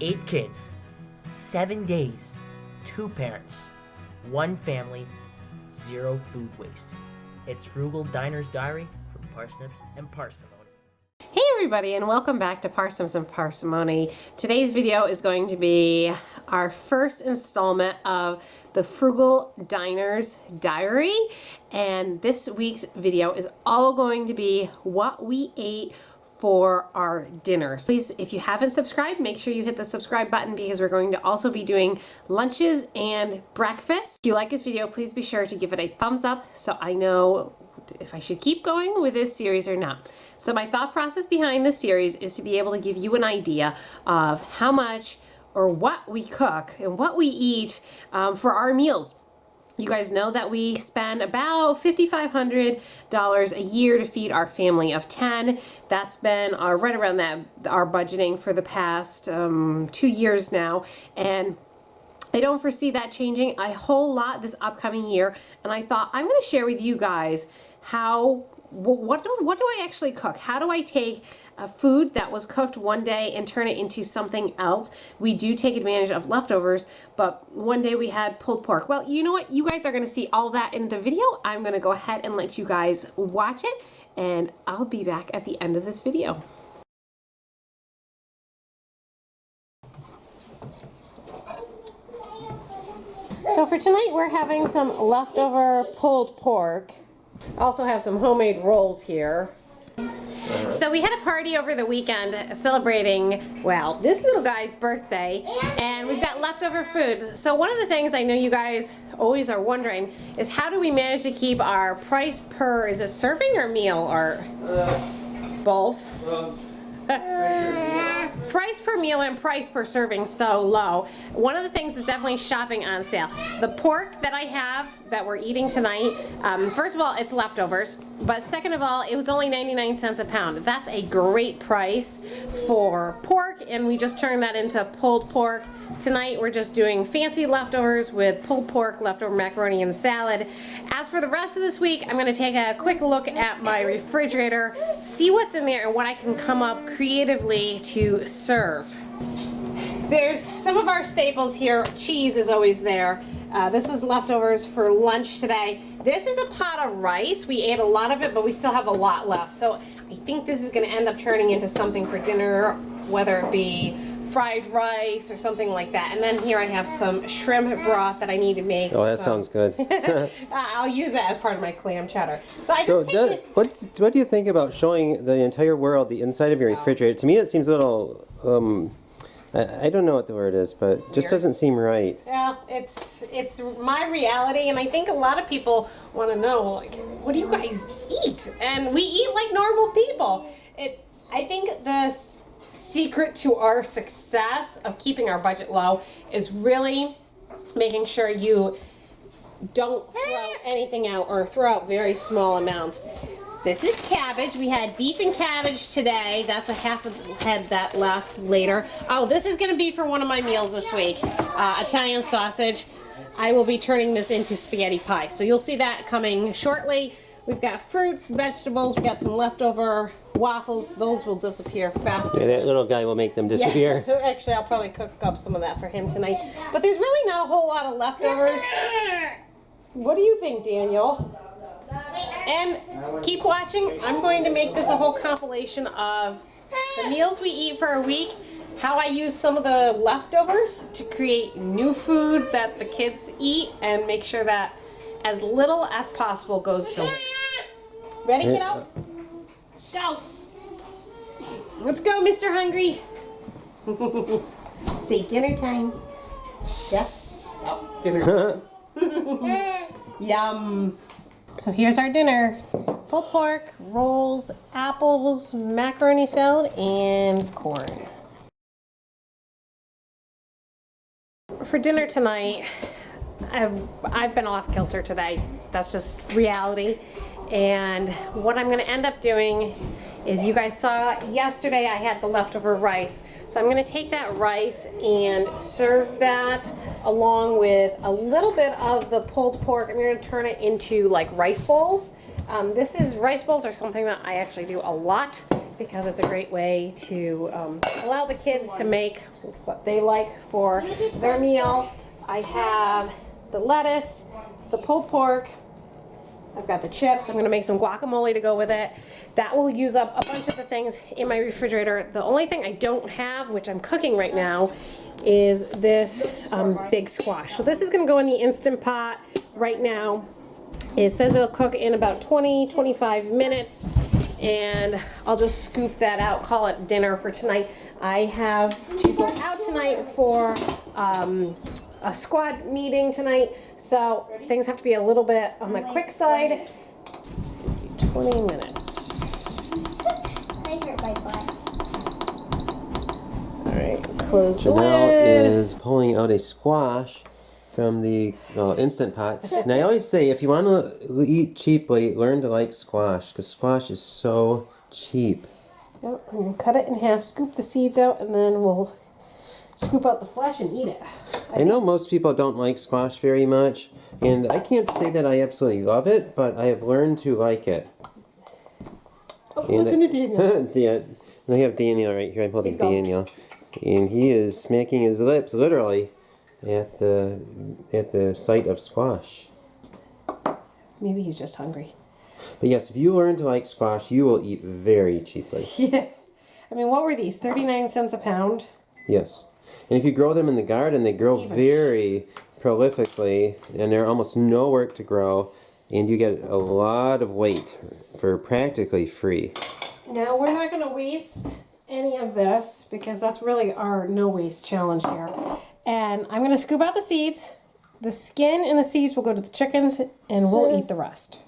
8 kids, 7 days, 2 parents, 1 family, 0 food waste. It's Frugal Diner's Diary from Parsnips and Parsimony. Hey everybody, and welcome back to Parsnips and Parsimony. Today's video is going to be our first installment of the Frugal Diner's Diary, and this week's video is all going to be what we ate for our dinner. So please, if you haven't subscribed, make sure you hit the subscribe button because we're going to also be doing lunches and breakfast. If you like this video, please be sure to give it a thumbs up so I know if I should keep going with this series or not. So my thought process behind this series is to be able to give you an idea of how much or what we cook and what we eat for our meals. You guys know that we spend about $5,500 a year to feed our family of 10. That's been right around our budgeting for the past 2 years now. And I don't foresee that changing a whole lot this upcoming year. And I thought I'm going to share with you guys what do I actually cook? How do I take a food that was cooked one day and turn it into something else? We do take advantage of leftovers, but one day we had pulled pork. Well, you know what? You guys are going to see all that in the video. I'm going to go ahead and let you guys watch it, and I'll be back at the end of this video. So for tonight, we're having some leftover pulled pork. I also have some homemade rolls here. So we had a party over the weekend celebrating, well, this little guy's birthday, and we've got leftover food. So one of the things I know you guys always are wondering is how do we manage to keep our price per, is it serving or meal, or both? Price per meal and price per serving so low. One of the things is definitely shopping on sale. The pork that I have that we're eating tonight, first of all, it's leftovers, but second of all, it was only 99 cents a pound. That's a great price for pork, and we just turned that into pulled pork. Tonight we're just doing fancy leftovers with pulled pork, leftover macaroni and salad. As for the rest of this week, I'm going to take a quick look at my refrigerator, see what's in there and what I can come up creatively to serve. There's some of our staples here. Cheese is always there. This was leftovers for lunch today. This is a pot of rice. We ate a lot of it, but we still have a lot left. So I think this is going to end up turning into something for dinner, whether it be fried rice or something like that. And then here I have some shrimp broth that I need to make. Oh, that sounds good. I'll use that as part of my clam chowder. What do you think about showing the entire world the inside of your refrigerator? To me, it seems a little, I don't know what the word is, but it just doesn't seem right. Well, it's my reality, and I think a lot of people want to know, like, what do you guys eat? And we eat like normal people. I think the secret to our success of keeping our budget low is really making sure you don't throw anything out or throw out very small amounts. This is cabbage. We had beef and cabbage today. That's a half a head that left later. Oh, this is going to be for one of my meals this week. Italian sausage. I will be turning this into spaghetti pie. So you'll see that coming shortly. We've got fruits, vegetables. We've got some leftover waffles. Those will disappear faster. Yeah, that little guy will make them disappear. Yeah. Actually, I'll probably cook up some of that for him tonight. But there's really not a whole lot of leftovers. What do you think, Daniel? And keep watching. I'm going to make this a whole compilation of the meals we eat for a week, how I use some of the leftovers to create new food that the kids eat, and make sure that as little as possible goes to waste. Ready, kiddo? Go. Let's go, Mr. Hungry. Say dinner time. Yeah. Oh, dinner. Yum. So here's our dinner. Pulled pork, rolls, apples, macaroni salad, and corn. For dinner tonight, I've been off kilter today. That's just reality. And what I'm going to end up doing is, you guys saw yesterday I had the leftover rice. So I'm going to take that rice and serve that along with a little bit of the pulled pork. I'm going to turn it into like rice bowls. Rice bowls are something that I actually do a lot because it's a great way to allow the kids to make what they like for their meal. I have the lettuce, the pulled pork, I've got the chips. I'm going to make some guacamole to go with it. That will use up a bunch of the things in my refrigerator. The only thing I don't have, which I'm cooking right now, is this big squash. So this is going to go in the Instant Pot right now. It says it'll cook in about 20-25 minutes, and I'll just scoop that out, call it dinner for tonight. I have to go out tonight for a squad meeting tonight, so things have to be a little bit on the quick side. 20 minutes. I hurt my butt. All right, close the Janelle lid. is pulling out a squash from the Instant Pot. And I always say, if you want to eat cheaply, learn to like squash, because squash is so cheap. Yep, I'm gonna cut it in half, scoop the seeds out, and then we'll scoop out the flesh and eat it. I know most people don't like squash very much, and I can't say that I absolutely love it, but I have learned to like it. Oh, listen to Daniel. Yeah, I have Daniel right here. I'm holding He's gone. Daniel, and he is smacking his lips literally at the sight of squash. Maybe he's just hungry. But yes, if you learn to like squash, you will eat very cheaply. Yeah. I mean, what were these? 39 cents a pound? Yes. And if you grow them in the garden, they grow very prolifically, and they're almost no work to grow, and you get a lot of weight for practically free. Now, we're not going to waste any of this because that's really our no waste challenge here. And I'm going to scoop out the seeds. The skin and the seeds will go to the chickens, and we'll eat the rest.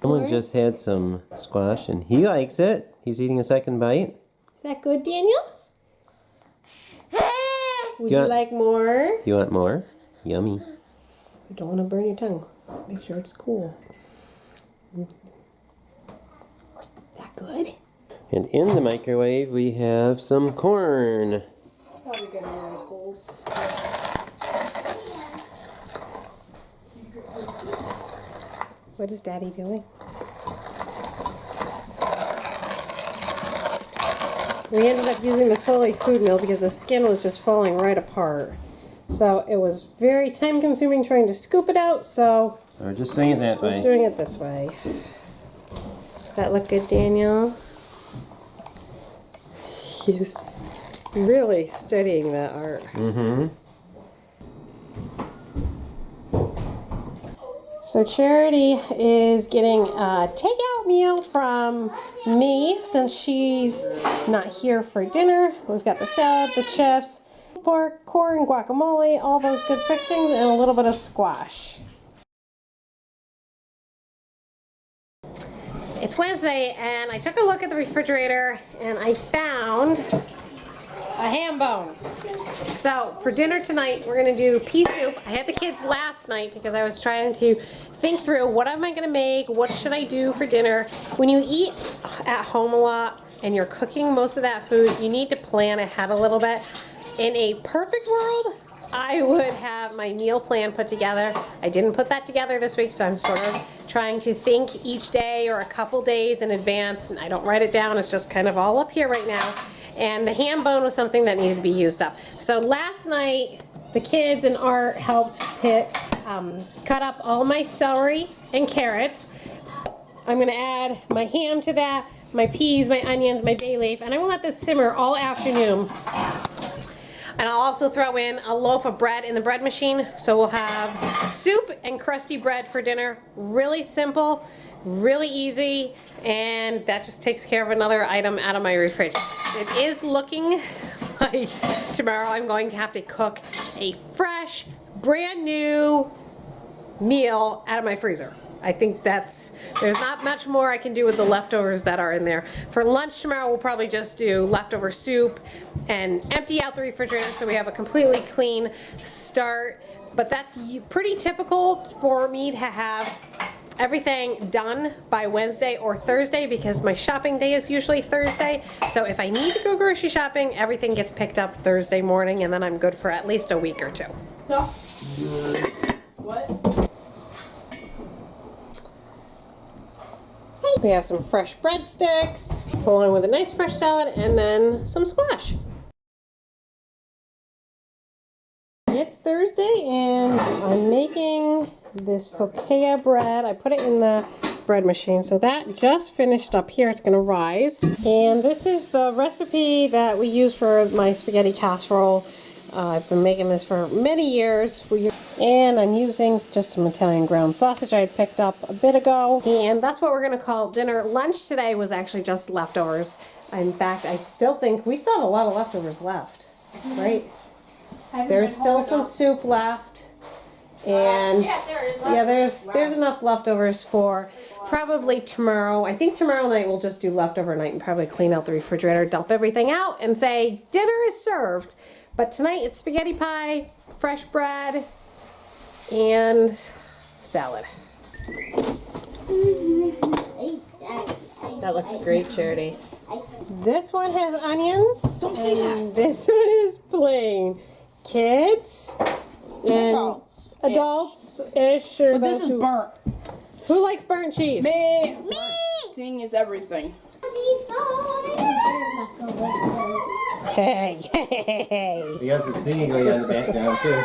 Someone just had some squash, and he likes it. He's eating a second bite. Is that good, Daniel? Would Yeah. you like more? Do you want more? Yummy. You don't want to burn your tongue. Make sure it's cool. Is that good? And in the microwave, we have some corn. Probably good in those holes. What is Daddy doing? We ended up using the fully food mill because the skin was just falling right apart. So it was very time consuming trying to scoop it out, so So we're just doing it that I was way. doing it this way. Does that look good, Daniel? He's really studying that art. Mm-hmm. So Charity is getting a takeout meal from me since she's not here for dinner. We've got the salad, the chips, pork, corn, guacamole, all those good fixings, and a little bit of squash. It's Wednesday, and I took a look at the refrigerator, and I found a ham bone. So for dinner tonight, we're gonna do pea soup. I had the kids last night because I was trying to think through what am I gonna make, what should I do for dinner. When you eat at home a lot and you're cooking most of that food, you need to plan ahead a little bit. In a perfect world, I would have my meal plan put together. I didn't put that together this week, so I'm sort of trying to think each day or a couple days in advance, and I don't write it down. It's just kind of all up here right now. And the ham bone was something that needed to be used up. So last night, the kids and Art helped cut up all my celery and carrots. I'm gonna add my ham to that, my peas, my onions, my bay leaf, and I'm gonna let this simmer all afternoon. And I'll also throw in a loaf of bread in the bread machine. So we'll have soup and crusty bread for dinner. Really simple, really easy, and that just takes care of another item out of my refrigerator. It is looking like tomorrow I'm going to have to cook a fresh, brand new meal out of my freezer. I think there's not much more I can do with the leftovers that are in there. For lunch tomorrow, we'll probably just do leftover soup and empty out the refrigerator so we have a completely clean start. But that's pretty typical for me to have everything done by Wednesday or Thursday because my shopping day is usually Thursday. So if I need to go grocery shopping, everything gets picked up Thursday morning, and then I'm good for at least a week or two. No. What? Hey, We have some fresh breadsticks, along with a nice fresh salad, and then some squash. It's Thursday, and I'm making this focaccia bread. I put it in the bread machine, so that just finished up here. It's gonna rise. And this is the recipe that we use for my spaghetti casserole. I've been making this for many years. And I'm using just some Italian ground sausage I had picked up a bit ago. And that's what we're gonna call dinner. Lunch today was actually just leftovers. In fact, I still think we still have a lot of leftovers left, right? There's still some soup left. And yeah, there's enough leftovers for probably tomorrow. I think tomorrow night we'll just do leftover night and probably clean out the refrigerator, dump everything out, and say dinner is served. But tonight it's spaghetti pie, fresh bread, and salad. That looks great, Charity. This one has onions. Don't say that. This one is plain. Kids and adults-ish. But this is burnt. Who likes burnt cheese? Me! Thing is everything. Hey, hey. We got some singing going on in the background too.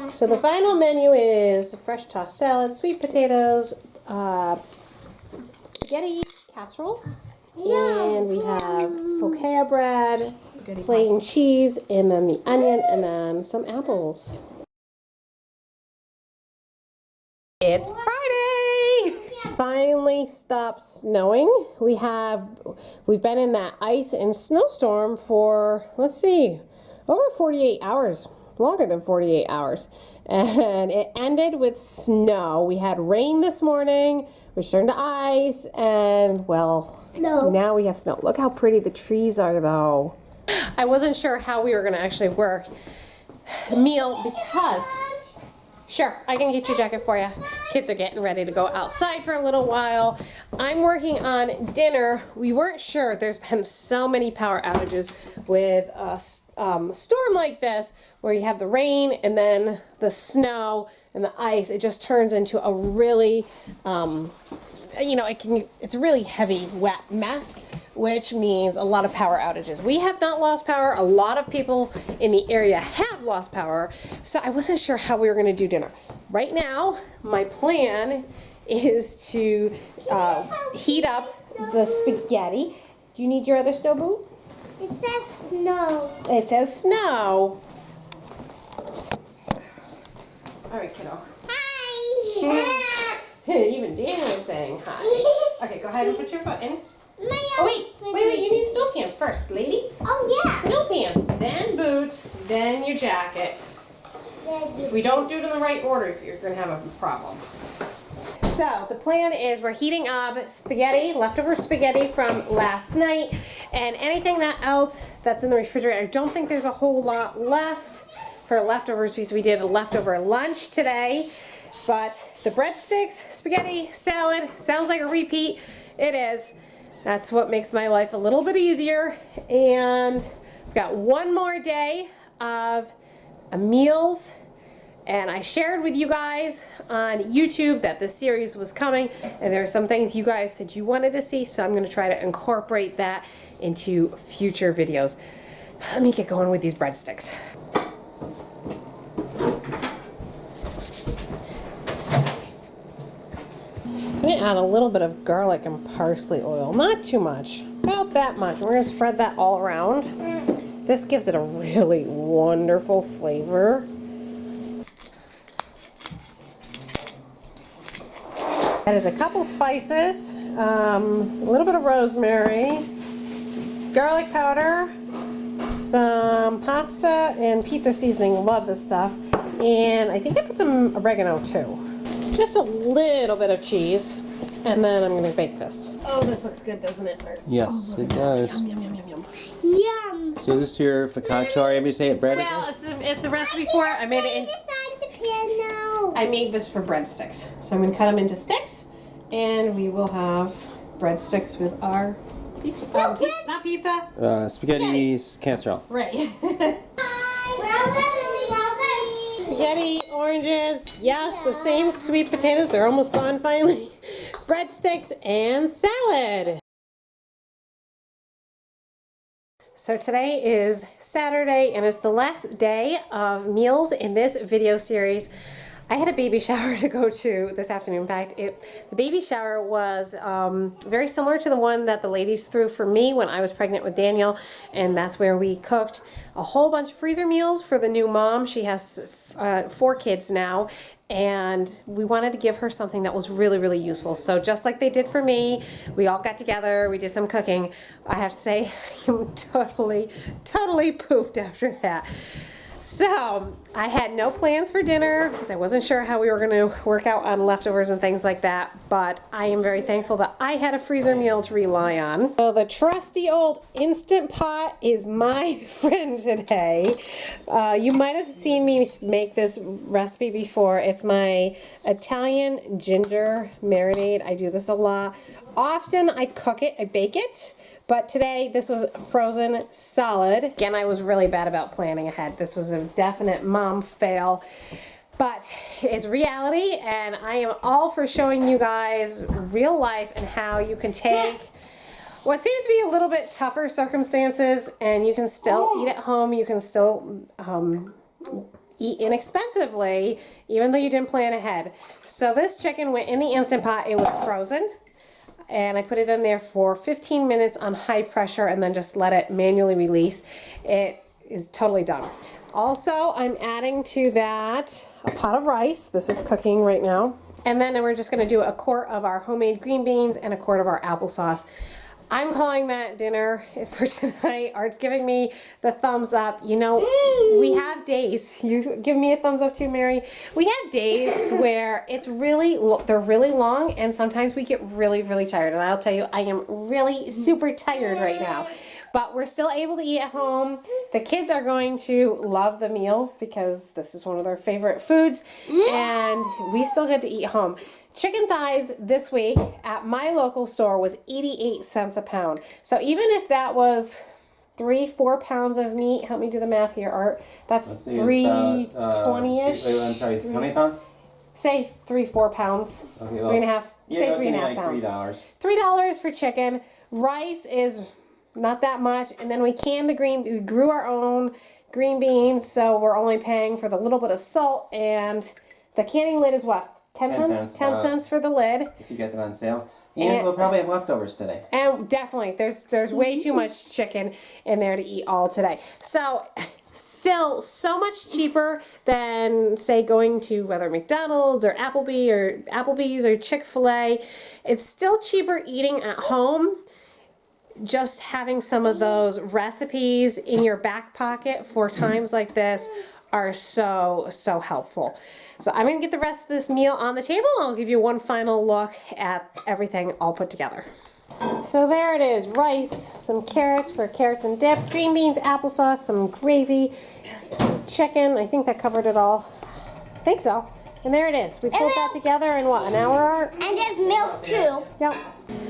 So the final menu is fresh tossed salad, sweet potatoes, spaghetti casserole, and we have focaccia bread, plain cheese, and then the onion, and then some apples. It's Friday! Finally stopped snowing. We've been in that ice and snowstorm for, let's see, over 48 hours. Longer than 48 hours. And it ended with snow. We had rain this morning, which turned to ice, and well, now we have snow. Look how pretty the trees are though. I wasn't sure how we were gonna actually work the meal because, sure, I can get your jacket for you. Kids are getting ready to go outside for a little while. I'm working on dinner. We weren't sure. There's been so many power outages with a storm like this, where you have the rain and then the snow and the ice. It just turns into a really, it's a really heavy, wet mess, which means a lot of power outages. We have not lost power. A lot of people in the area have lost power, so I wasn't sure how we were going to do dinner. Right now, my plan is to heat up the spaghetti. Do you need your other snow boot? It says snow. It says snow. All right, kiddo. Hi. Even Dan is saying hi. Okay, go ahead and put your foot in. Oh, wait, you need snow pants first, lady. Oh, yeah. Snow pants, then boots, then your jacket. If we don't do it in the right order, you're going to have a problem. So, the plan is we're heating up spaghetti, leftover spaghetti from last night, and anything else that's in the refrigerator. I don't think there's a whole lot left for leftovers because we did a leftover lunch today. But the breadsticks, spaghetti, salad, sounds like a repeat. It is. That's what makes my life a little bit easier. And we've got one more day of meals. And I shared with you guys on YouTube that this series was coming. And there are some things you guys said you wanted to see. So I'm going to try to incorporate that into future videos. Let me get going with these breadsticks. I'm going to add a little bit of garlic and parsley oil. Not too much. About that much. We're going to spread that all around. This gives it a really wonderful flavor. Added a couple spices, a little bit of rosemary, garlic powder, some pasta and pizza seasoning. Love this stuff. And I think I put some oregano too. Just a little bit of cheese, and then I'm going to bake this. Oh, this looks good, doesn't it? Yes, it does. Yum, yum, yum, yum, yum. Yum. So this is your focaccia, or however you say it, bread? Well, it's the recipe for it. I made it in. Inside the pan now. I made this for breadsticks. So I'm going to cut them into sticks, and we will have breadsticks with our pizza. Not pizza. Spaghetti casserole. Right. We're all ready. Spaghetti, oranges, yes, the same sweet potatoes. They're almost gone finally. breadsticks, and salad. So today is Saturday and it's the last day of meals in this video series. I had a baby shower to go to this afternoon. In fact, the baby shower was very similar to the one that the ladies threw for me when I was pregnant with Daniel, and that's where we cooked a whole bunch of freezer meals for the new mom. She has 4 kids now, and we wanted to give her something that was really, really useful. So just like they did for me, we all got together, we did some cooking. I have to say, I'm totally pooped after that. So I had no plans for dinner because I wasn't sure how we were going to work out on leftovers and things like that, but I am very thankful that I had a freezer meal to rely on. So the trusty old Instant Pot is my friend today. You might have seen me make this recipe before. It's my Italian ginger marinade. I do this a lot. Often I cook it, I bake it. But today, this was frozen solid. Again, I was really bad about planning ahead. This was a definite mom fail. But it's reality, and I am all for showing you guys real life and how you can take what seems to be a little bit tougher circumstances, and you can still eat at home. You can still eat inexpensively, even though you didn't plan ahead. So this chicken went in the Instant Pot. It was frozen. And I put it in there for 15 minutes on high pressure and then just let it manually release. It is totally done. Also, I'm adding to that a pot of rice. This is cooking right now. And then we're just going to do a quart of our homemade green beans and a quart of our applesauce. I'm calling that dinner for tonight. Art's giving me the thumbs up. You know, we have days. You give me a thumbs up too, Mary. We have days where they're really long, and sometimes we get really, really tired. And I'll tell you, I am really super tired right now. But we're still able to eat at home. The kids are going to love the meal because this is one of their favorite foods. And we still get to eat home. Chicken thighs this week at my local store was 88 cents a pound. So even if that was 3-4 pounds of meat, help me do the math here, Art. That's 320-ish. I'm sorry, how many pounds? Say 3-4 pounds. Okay, well, 3.5. Say 3.5 pounds. $3. $3 for chicken. Rice is not that much, and then we grew our own green beans, so we're only paying for the little bit of salt, and the canning lid is what? 10 cents? 10 cents for the lid. If you get them on sale. And we'll probably have leftovers today. And definitely, there's way too much chicken in there to eat all today. So, still so much cheaper than, say, going to whether McDonald's or Applebee's or Chick-fil-A. It's still cheaper eating at home. Just having some of those recipes in your back pocket for times like this are so helpful. So I'm going to get the rest of this meal on the table. I'll give you one final look at everything all put together. So there it is. Rice, some carrots for carrots and dip, green beans, applesauce, some gravy, some chicken. I think that covered it all. I think so. And there it is. We pulled that together in what, an hour, Art? And there's milk too. Yep.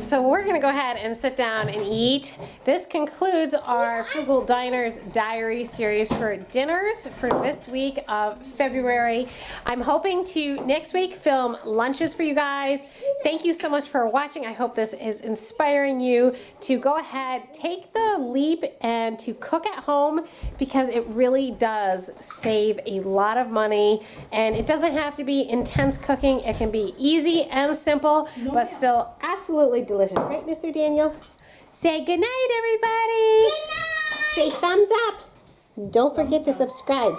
So we're going to go ahead and sit down and eat. This concludes our Frugal Diners Diary series for dinners for this week of February. I'm hoping to next week film lunches for you guys. Thank you so much for watching. I hope this is inspiring you to go ahead, take the leap and to cook at home, because it really does save a lot of money, and it doesn't have to be intense cooking. It can be easy and simple, but still absolutely delicious. Right, Mr. Daniel? Say good night, everybody. Good night. Say thumbs up. Don't forget to subscribe.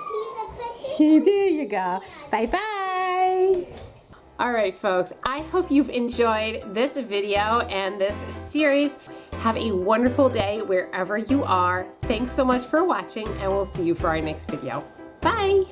There you go. Bye-bye. All right, folks. I hope you've enjoyed this video and this series. Have a wonderful day wherever you are. Thanks so much for watching, and we'll see you for our next video. Bye.